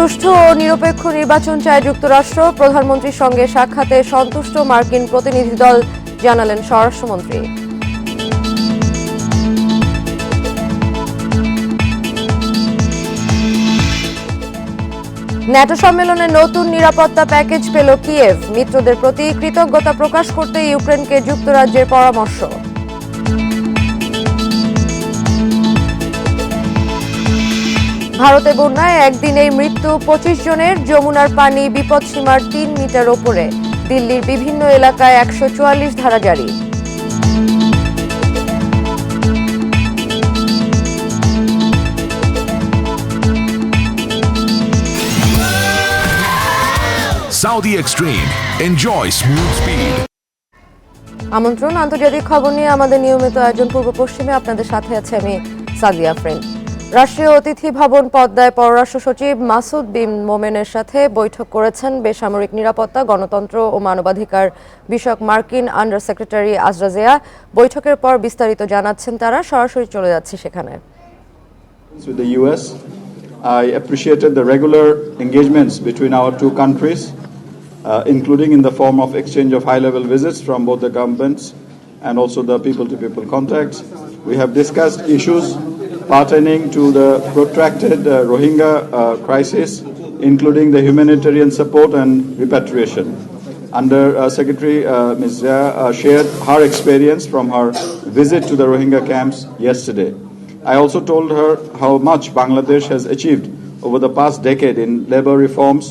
সুষ্ঠু ও নিরপেক্ষ নির্বাচন চায় যুক্তরাষ্ট্র। প্রধানমন্ত্রীর সঙ্গে সাক্ষাতে সন্তুষ্ট মার্কিন প্রতিনিধি দল, জানালেন স্বরাষ্ট্রমন্ত্রী। ন্যাটো সম্মেলনে নতুন নিরাপত্তা প্যাকেজ পেল কিয়েভ। মিত্রদের প্রতি কৃতজ্ঞতা প্রকাশ করতে ইউক্রেনকে যুক্তরাজ্যের পরামর্শ। ভারতে বন্যায় একদিনেই মৃত্যু 25 জনের। যমুনার পানি বিপদসীমার 3 মিটার ওপরে। দিল্লির বিভিন্ন এলাকায় 144 ধারা জারি। Saudi Extreme. Enjoy smooth speed. আমন্ত্রণ আন্তর্জাতিক খবর নিয়ে আমাদের নিয়মিত আয়োজন পূর্ব পশ্চিমে আপনাদের সাথে আছে আমি সাদিয়া ফ্রেন্ড। রাষ্ট্রীয় অতিথি ভবন পদ্মায় পররাষ্ট্র সচিব মাসুদ বিন মোমেনের সাথে বৈঠক করেছেন বেসামরিক নিরাপত্তা, গণতন্ত্র ও মানবাধিকার বিষয়ক মার্কিন আন্ডার সেক্রেটারি আজরাজিয়া। বৈঠকের পর বিস্তারিত জানাচ্ছেন তারা। সরাসরি চলে যাচ্ছে সেখানে। With the US, I appreciated the regular engagements between our two countries, including in the form of exchange of high-level visits from both the governments and also the people-to-people contacts. We have discussed issues pertaining to the protracted Rohingya crisis, including the humanitarian support and repatriation. Under Secretary Ms. Zia shared her experience from her visit to the Rohingya camps yesterday. I also told her how much Bangladesh has achieved over the past decade in labor reforms,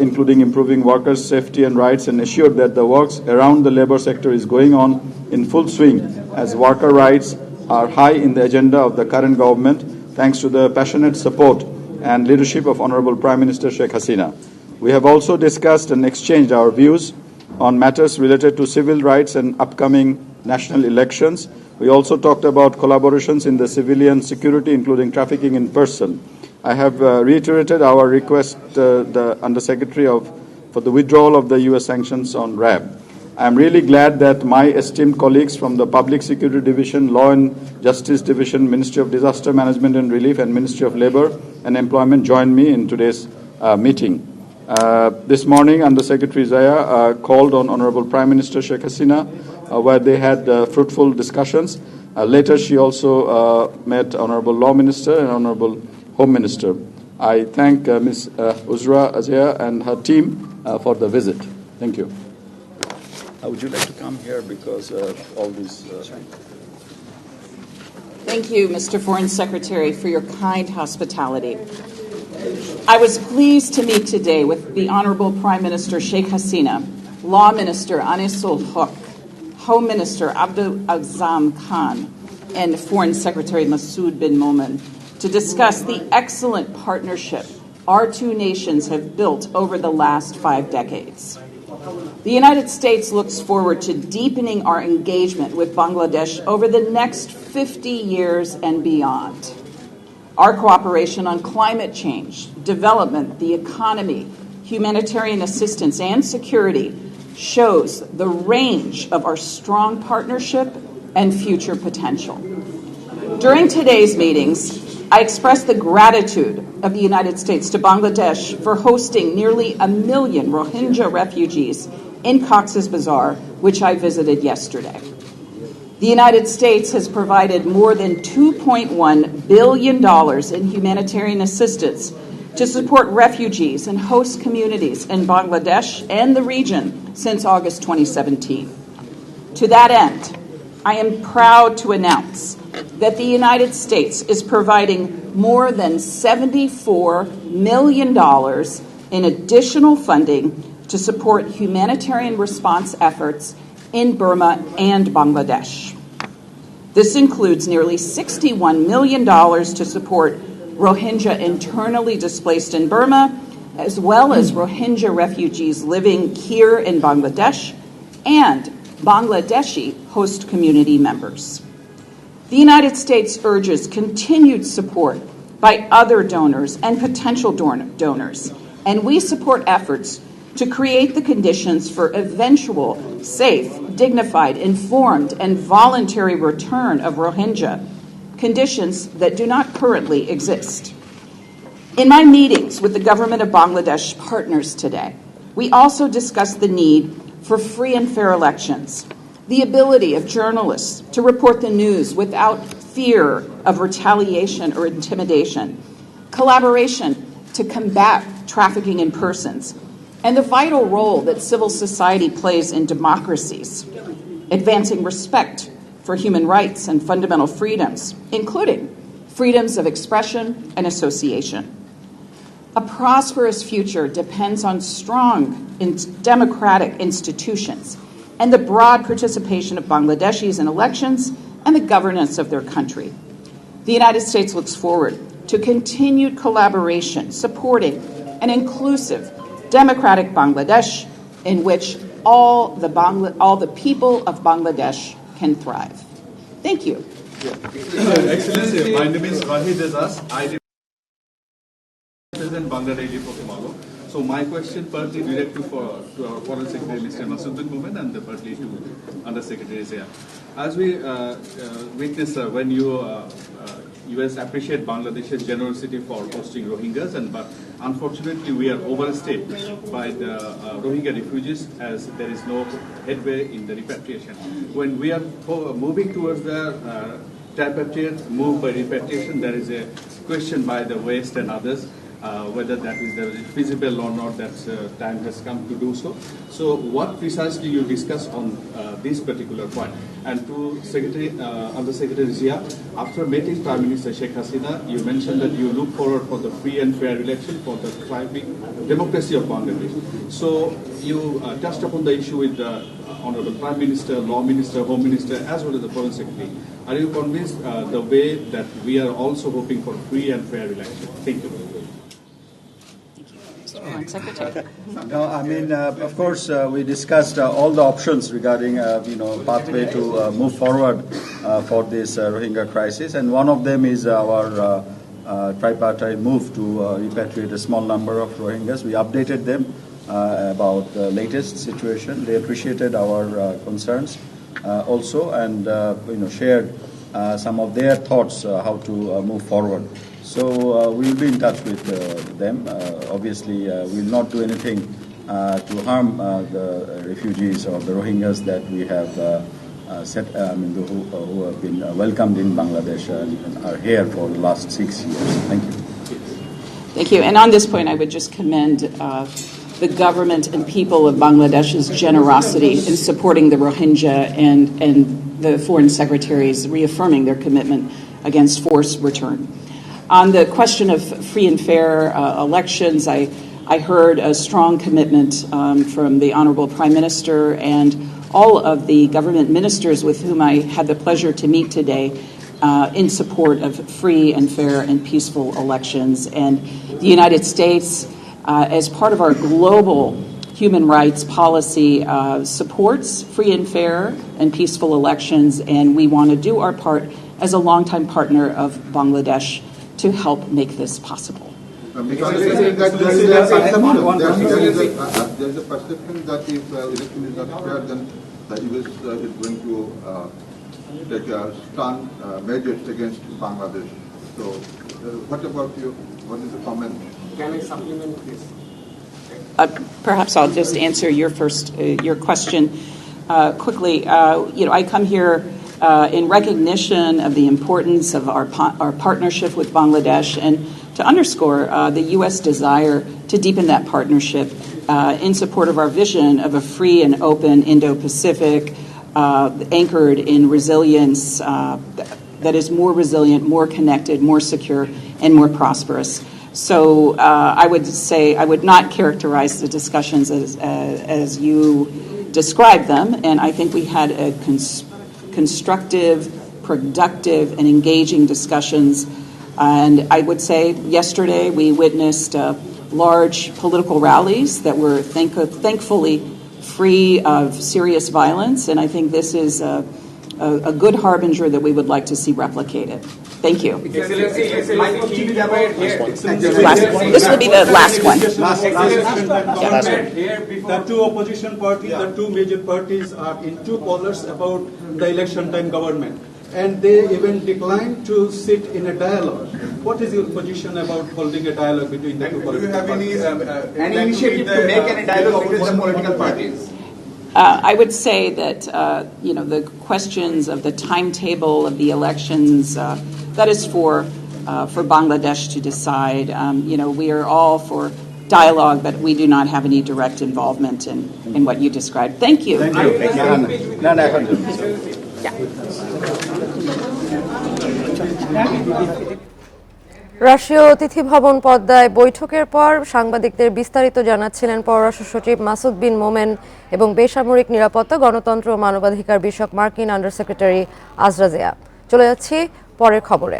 including improving workers' safety and rights, and assured that the works around the labor sector is going on in full swing as worker rights are high in the agenda of the current government, thanks to the passionate support and leadership of Honorable Prime Minister Sheikh Hasina. We have also discussed and exchanged our views on matters related to civil rights and upcoming national elections. We also talked about collaborations in the civilian security, including trafficking in person. I have reiterated our request, the Undersecretary for the withdrawal of the U.S. sanctions on RAB. I am really glad that my esteemed colleagues from the Public Security Division, Law and Justice Division, Ministry of Disaster Management and Relief, and Ministry of Labour and Employment joined me in today's meeting. This morning, Undersecretary Zia called on Honourable Prime Minister Sheikh Hasina, where they had fruitful discussions. Later, she also met Honourable Law Minister and Honourable Home Minister. I thank Ms. Uzra Azia and her team for the visit. Thank you. Would you like to come here because all these... Thank you, Mr. Foreign Secretary, for your kind hospitality. I was pleased to meet today with the Honorable Prime Minister Sheikh Hasina, Law Minister Anisul Haq, Home Minister Abdul Azam Khan, and Foreign Secretary Masood bin Momen to discuss the excellent partnership our two nations have built over the last 5 decades. The United States looks forward to deepening our engagement with Bangladesh over the next 50 years and beyond. Our cooperation on climate change, development, the economy, humanitarian assistance, and security shows the range of our strong partnership and future potential. During today's meetings, I express the gratitude of the United States to Bangladesh for hosting nearly 1 million Rohingya refugees in Cox's Bazar, which I visited yesterday. The United States has provided more than $2.1 billion in humanitarian assistance to support refugees and host communities in Bangladesh and the region since August 2017. To that end, I am proud to announce that the United States is providing more than $74 million in additional funding to support humanitarian response efforts in Burma and Bangladesh. This includes nearly $61 million to support Rohingya internally displaced in Burma, as well as Rohingya refugees living here in Bangladesh and Bangladeshi host community members. The United States urges continued support by other donors and potential donors, and we support efforts to create the conditions for eventual, safe, dignified, informed, and voluntary return of Rohingya, conditions that do not currently exist. In my meetings with the government of Bangladesh partners today, we also discussed the need for free and fair elections, the ability of journalists to report the news without fear of retaliation or intimidation, collaboration to combat trafficking in persons, and the vital role that civil society plays in democracies, advancing respect for human rights and fundamental freedoms, including freedoms of expression and association. A prosperous future depends on strong democratic institutions and the broad participation of Bangladeshis in elections and the governance of their country. The United States looks forward to continued collaboration supporting an inclusive, democratic Bangladesh in which all the people of Bangladesh can thrive. Thank you. Excellency, my name is Wahid Azaz. I represent Bangladesh Pokemalo. So my question partly directly to our Foreign Secretary, Mr. Masood bin Momen, and partly to Undersecretary Zia. As we witness when U.S. appreciate Bangladesh's generosity for hosting Rohingyas, but unfortunately we are overstayed by the Rohingya refugees as there is no headway in the repatriation. When we are moving towards the tripartite move by repatriation, there is a question by the West and others whether that is feasible or not, that time has come to do so. So what precisely you discuss on this particular point? And to Undersecretary Zia, after meeting Prime Minister Sheikh Hasina, you mentioned that you look forward for the free and fair election for the thriving democracy of Bangladesh. So you touched upon the issue with the Honorable Prime Minister, Law Minister, Home Minister, as well as the Foreign Secretary. Are you convinced the way that we are also hoping for free and fair election? Thank you. Secretary. No, I mean, of course, we discussed all the options regarding, pathway to move forward for this Rohingya crisis, and one of them is our tripartite move to repatriate a small number of Rohingyas. We updated them about the latest situation. They appreciated our concerns also, and shared some of their thoughts how to move forward. So we'll be in touch with them. Obviously, we'll not do anything to harm the refugees or the Rohingyas that we have who have been welcomed in Bangladesh and are here for the last 6 years. Thank you. Thank you. And on this point, I would just commend the government and people of Bangladesh's generosity in supporting the Rohingya and the foreign secretaries reaffirming their commitment against forced return. On the question of free and fair elections, I heard a strong commitment from the Honorable Prime Minister and all of the government ministers with whom I had the pleasure to meet today in support of free and fair and peaceful elections. And the United States, as part of our global human rights policy, supports free and fair and peaceful elections, and we want to do our part as a longtime partner of Bangladesh to help make this possible. There's a perception that if election is not fair, then the U.S. is going to take strong measures against Bangladesh. So, what about you? What is the comment? Can I supplement this? Perhaps I'll just answer your question quickly. I come here in recognition of the importance of our partnership with Bangladesh and to underscore the U.S. desire to deepen that partnership in support of our vision of a free and open Indo-Pacific anchored in resilience that is more resilient, more connected, more secure, and more prosperous. So I would say I would not characterize the discussions as you described them, and I think we had a constructive, productive, and engaging discussions. And I would say yesterday we witnessed large political rallies that were thankfully free of serious violence, and I think this is a good harbinger that we would like to see replicated. Thank you. This will be the last one. The two opposition parties, the two major parties are in two colors about the election time government. And they even declined to sit in a dialogue What is your position about holding a dialogue between the two Do you political have parties? any initiative to make any dialogue between the political parties? I would say that the questions of the timetable of the elections that is for Bangladesh to decide. We are all for dialogue, but we do not have any direct involvement in what you described. Thank you. রাষ্ট্রীয় অতিথি ভবন পদ্মায় বৈঠকের পর সাংবাদিকদের বিস্তারিত জানাচ্ছিলেন পররাষ্ট্র সচিব মাসুদ বিন মোমেন এবং বেসামরিক নিরাপত্তা, গণতন্ত্র ও মানবাধিকার বিষয়ক মার্কিন আন্ডার সেক্রেটারি আজরা জেয়া। চলে যাচ্ছি পরের খবরে।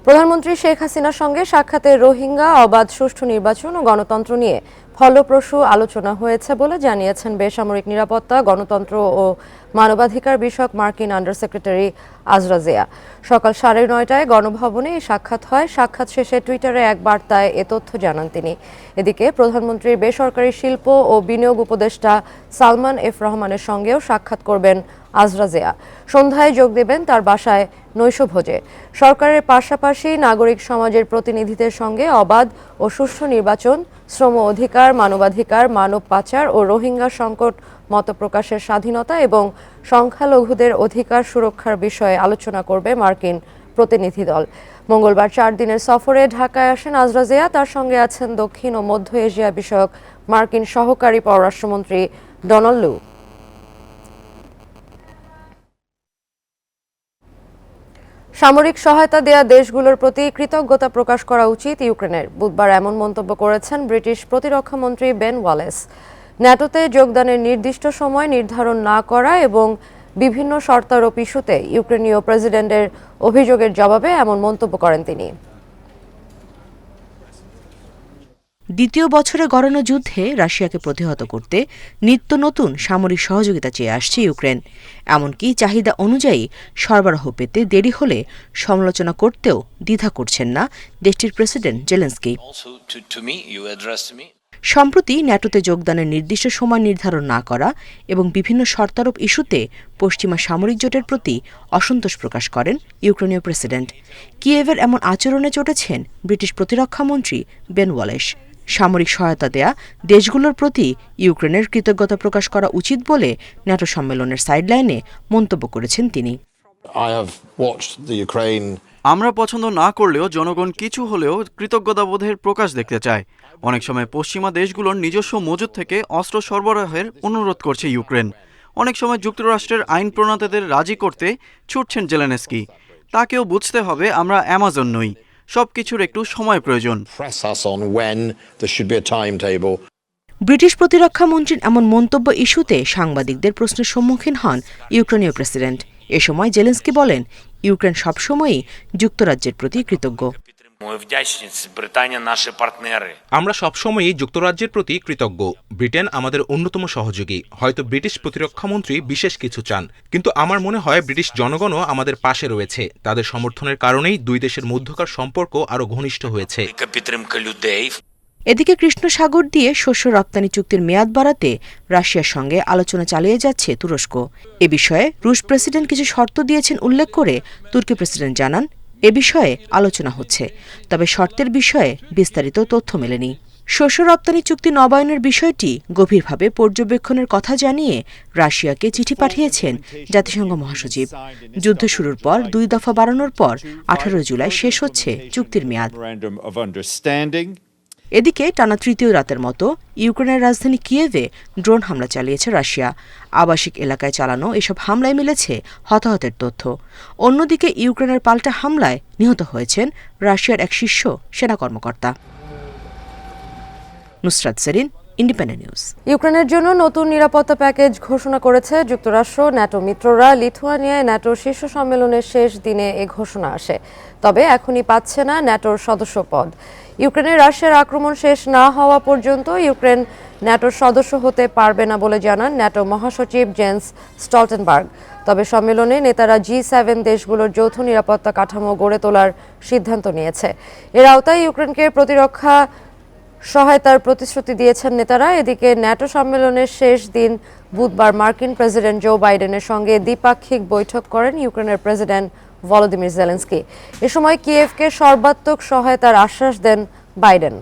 প্রধানমন্ত্রী শেখ হাসিনার সঙ্গে সাক্ষাতে রোহিঙ্গা, অবাধ সুষ্ঠু নির্বাচন ও গণতন্ত্র নিয়ে ফলপ্রসূ আলোচনা হয়েছে বলে জানিয়েছেন বেসামরিক নিরাপত্তা, গণতন্ত্র ও মানবাধিকার বিষয়ক মার্কিন আন্ডার সেক্রেটারি আজরা জেয়া। সকাল 9:30টায় গণভবনে এই সাক্ষাৎ হয়। সাক্ষাৎ শেষে টুইটারে এক বার্তায় এ তথ্য জানান তিনি। এদিকে প্রধানমন্ত্রীর বেসরকারি শিল্প ও বিনিয়োগ উপদেষ্টা সালমান এফ রহমানের সঙ্গেও সাক্ষাৎ করবেন আজরা জেয়া। সন্ধ্যায় যোগ দেবেন তার বাসায় নৈশভোজে। সরকারের পাশাপাশি নাগরিক সমাজের প্রতিনিধিদের সঙ্গে অবাধ ও সুষ্ঠু নির্বাচন, শ্রম অধিকার, মানবাধিকার, মানব পাচার ও রোহিঙ্গা সংকট, মত প্রকাশের স্বাধীনতা এবং সংখ্যালঘুদের অধিকার সুরক্ষার বিষয়ে আলোচনা করবে মার্কিন প্রতিনিধি দল। মঙ্গলবার 4 দিনের সফরে ঢাকায় আসেন আজরা জেয়া। তার সঙ্গে আছেন দক্ষিণ ও মধ্য এশিয়া বিষয়ক মার্কিন সহকারী পররাষ্ট্রমন্ত্রী ডোনাল্ড লু। সামরিক সহায়তা দেয়া দেশগুলোর প্রতি কৃতজ্ঞতা প্রকাশ করা উচিত ইউক্রেনের। বুধবার এমন মন্তব্য করেছেন ব্রিটিশ প্রতিরক্ষা মন্ত্রী বেন ওয়ালেস। ন্যাটোতে যোগদানের নির্দিষ্ট সময় নির্ধারণ না করা এবং বিভিন্ন শর্তারোপ ইস্যুতে ইউক্রেনীয় প্রেসিডেন্টের অভিযোগের জবাবে এমন মন্তব্য করেন তিনি। দ্বিতীয় বছরে গড়ানো যুদ্ধে রাশিয়াকে প্রতিহত করতে নিত্য নতুন সামরিক সহযোগিতা চেয়ে আসছে ইউক্রেন। এমনকি চাহিদা অনুযায়ী সরবরাহ পেতে দেরি হলে সমালোচনা করতেও দ্বিধা করছেন না দেশটির প্রেসিডেন্ট জেলেনস্কি। সম্প্রতি ন্যাটোতে যোগদানের নির্দিষ্ট সময় নির্ধারণ না করা এবং বিভিন্ন শর্তারোপ ইস্যুতে পশ্চিমা সামরিক জোটের প্রতি অসন্তোষ প্রকাশ করেন ইউক্রেনীয় প্রেসিডেন্ট। কিয়েভের এমন আচরণে চটেছেন ব্রিটিশ প্রতিরক্ষামন্ত্রী বেন ওয়ালেস। সামরিক সহায়তা দেয়া দেশগুলোর প্রতি ইউক্রেনের কৃতজ্ঞতা প্রকাশ করা উচিত বলে ন্যাটো সম্মেলনের সাইডলাইনে মন্তব্য করেছেন তিনি। আমরা পছন্দ না করলেও জনগণ কিছু হলেও কৃতজ্ঞতাবোধের প্রকাশ দেখতে চায়। অনেক সময় পশ্চিমা দেশগুলোর নিজস্ব মজুদ থেকে অস্ত্র সরবরাহের অনুরোধ করছে ইউক্রেন। অনেক সময় যুক্তরাষ্ট্রের আইন প্রণেতাদের রাজি করতে ছুটছেন জেলেনস্কি। তাকেও বুঝতে হবে আমরা অ্যামাজন নই, সবকিছুর একটু সময় প্রয়োজন। ব্রিটিশ প্রতিরক্ষা মন্ত্রীর এমন মন্তব্য ইস্যুতে সাংবাদিকদের প্রশ্নের সম্মুখীন হন ইউক্রেনীয় প্রেসিডেন্ট। এ সময় জেলেনস্কি বলেন, ইউক্রেন সবসময়ই যুক্তরাজ্যের প্রতি কৃতজ্ঞ। আমরা সবসময়ই যুক্তরাজ্যের প্রতি কৃতজ্ঞ। ব্রিটেন আমাদের অন্যতম সহযোগী। হয়তো ব্রিটিশ প্রতিরক্ষামন্ত্রী বিশেষ কিছু চান, কিন্তু আমার মনে হয় ব্রিটিশ জনগণও আমাদের পাশে রয়েছে। তাদের সমর্থনের কারণেই দুই দেশের মধ্যকার সম্পর্ক আরও ঘনিষ্ঠ হয়েছে। এদিকে কৃষ্ণ সাগর দিয়ে শস্য রপ্তানি চুক্তির মেয়াদ বাড়াতে রাশিয়ার সঙ্গে আলোচনা চালিয়ে যাচ্ছে তুরস্ক। এ বিষয়ে রুশ প্রেসিডেন্ট কিছু শর্ত দিয়েছেন উল্লেখ করে তুর্কি প্রেসিডেন্ট জানান, এ বিষয়ে আলোচনা হচ্ছে, তবে শর্তের বিষয়ে বিস্তারিত তথ্য মেলেনি। শস্য রপ্তানি চুক্তি নবায়নের বিষয়টি গভীরভাবে পর্যবেক্ষণের কথা জানিয়ে রাশিয়াকে চিঠি পাঠিয়েছেন জাতিসংঘ মহাসচিব। যুদ্ধ শুরুর পর 2 দফা বাড়ানোর পর 18 জুলাই শেষ হচ্ছে চুক্তির মেয়াদ। এদিকে টানা তৃতীয় রাতের মতো ইউক্রেনের রাজধানী কিয়েভে ড্রোন হামলা চালিয়েছে রাশিয়া। আবাসিক এলাকায় চালানো এসব হামলায় মিলেছে হতাহতের তথ্য। অন্যদিকে ইউক্রেনের পাল্টা হামলায় নিহত হয়েছেন রাশিয়ার এক শীর্ষ সেনা কর্মকর্তা। Nusrat Serin, Independent News. ইউক্রেনের জন্য নতুন নিরাপত্তা প্যাকেজ ঘোষণা করেছে যুক্তরাষ্ট্র। ন্যাটো মিত্ররা লিথুয়ানিয়ায় ন্যাটোর শীর্ষ সম্মেলনের শেষ দিনে এ ঘোষণা আসে, তবে এখনই পাচ্ছে না ন্যাটোর সদস্য পদ। ইউক্রেনের রাশিয়ার আক্রমণ শেষ না হওয়া পর্যন্ত ইউক্রেন ন্যাটোর সদস্য হতে পারবে না বলে জানান ন্যাটো মহাসচিব জেন্স স্টলটেনবার্গ। তবে সম্মেলনে নেতারা G7 দেশগুলোর যৌথ নিরাপত্তা কাঠামো গড়ে তোলার সিদ্ধান্ত নিয়েছে। এর আওতায় ইউক্রেনকে প্রতিরক্ষা সহায়তার প্রতিশ্রুতি দিয়েছেন নেতারা। এদিকে ন্যাটো সম্মেলনের শেষ দিন বুধবার মার্কিন প্রেসিডেন্ট জো বাইডেনের সঙ্গে দ্বিপাক্ষিক বৈঠক করেন ইউক্রেনের প্রেসিডেন্ট ভলোদিমির জেলেনস্কি। এ সময় কিয়েভকে সর্বাত্মক সহায়তার আশ্বাস দেন বাইডেন।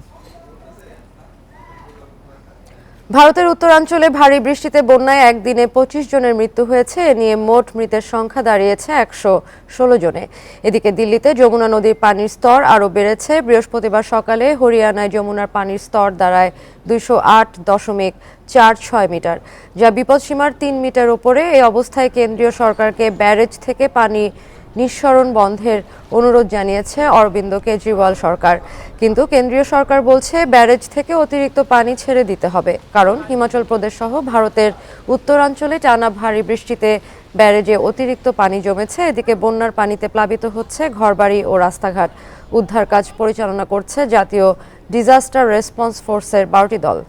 ভারতের উত্তরাঞ্চলে ভারী বৃষ্টিতে বন্যায় একদিনে 25 জনের মৃত্যু হয়েছে। এ নিয়ে মোট মৃতের সংখ্যা দাঁড়িয়েছে 116 জনে। এদিকে দিল্লিতে যমুনা নদীর পানির স্তর আরও বেড়েছে। বৃহস্পতিবার সকালে হরিয়ানায় যমুনার পানির স্তর দাঁড়ায় 208.46 মিটার, যা বিপদসীমার 3 মিটার ওপরে। এই অবস্থায় কেন্দ্রীয় সরকারকে ব্যারেজ থেকে পানি নিঃসরণ বন্ধের অনুরোধ জানিয়েছে অরবিন্দ কেজরিওয়াল সরকার। কিন্তু কেন্দ্রীয় সরকার বলছে ব্যারেজ থেকে অতিরিক্ত পানি ছেড়ে দিতে হবে, কারণ হিমাচল প্রদেশ সহ ভারতের উত্তরাঞ্চলে টানা ভারী বৃষ্টিতে ব্যারেজে অতিরিক্ত পানি জমেছে। এদিকে বন্যার পানিতে প্লাবিত হচ্ছে ঘরবাড়ি ও রাস্তাঘাট। উদ্ধার কাজ পরিচালনা করছে জাতীয় ডিজাস্টার রেসপন্স ফোর্সের 12টি দল।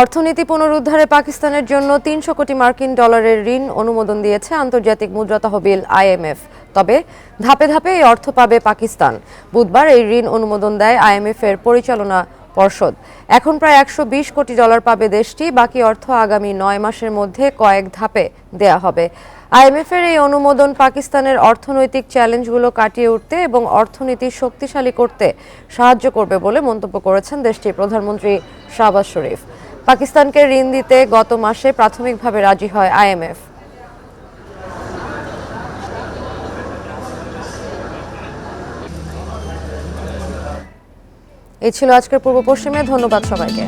অর্থনীতি পুনরুদ্ধারে পাকিস্তানের জন্য 300 কোটি মার্কিন ডলারের ঋণ অনুমোদন দিয়েছে আন্তর্জাতিক মুদ্রা তহবিল IMF। তবে ধাপে ধাপে এই অর্থ পাবে পাকিস্তান। বুধবার এই ঋণ অনুমোদন দেয় IMF এর পরিচালনা পর্ষদ। এখন প্রায় 120 কোটি ডলার পাবে দেশটি। বাকি অর্থ আগামী 9 মাসের মধ্যে কয়েক ধাপে দেয়া হবে। IMF এর এই অনুমোদন পাকিস্তানের অর্থনৈতিক চ্যালেঞ্জগুলো কাটিয়ে উঠতে এবং অর্থনীতি শক্তিশালী করতে সাহায্য করবে বলে মন্তব্য করেছেন দেশটির প্রধানমন্ত্রী শাহবাজ শরীফ। পাকিস্তানকে ঋণ দিতে গত মাসে প্রাথমিকভাবে রাজি হয় IMF। এই ছিল আজকের পূর্ব পশ্চিমে। ধন্যবাদ সবাইকে।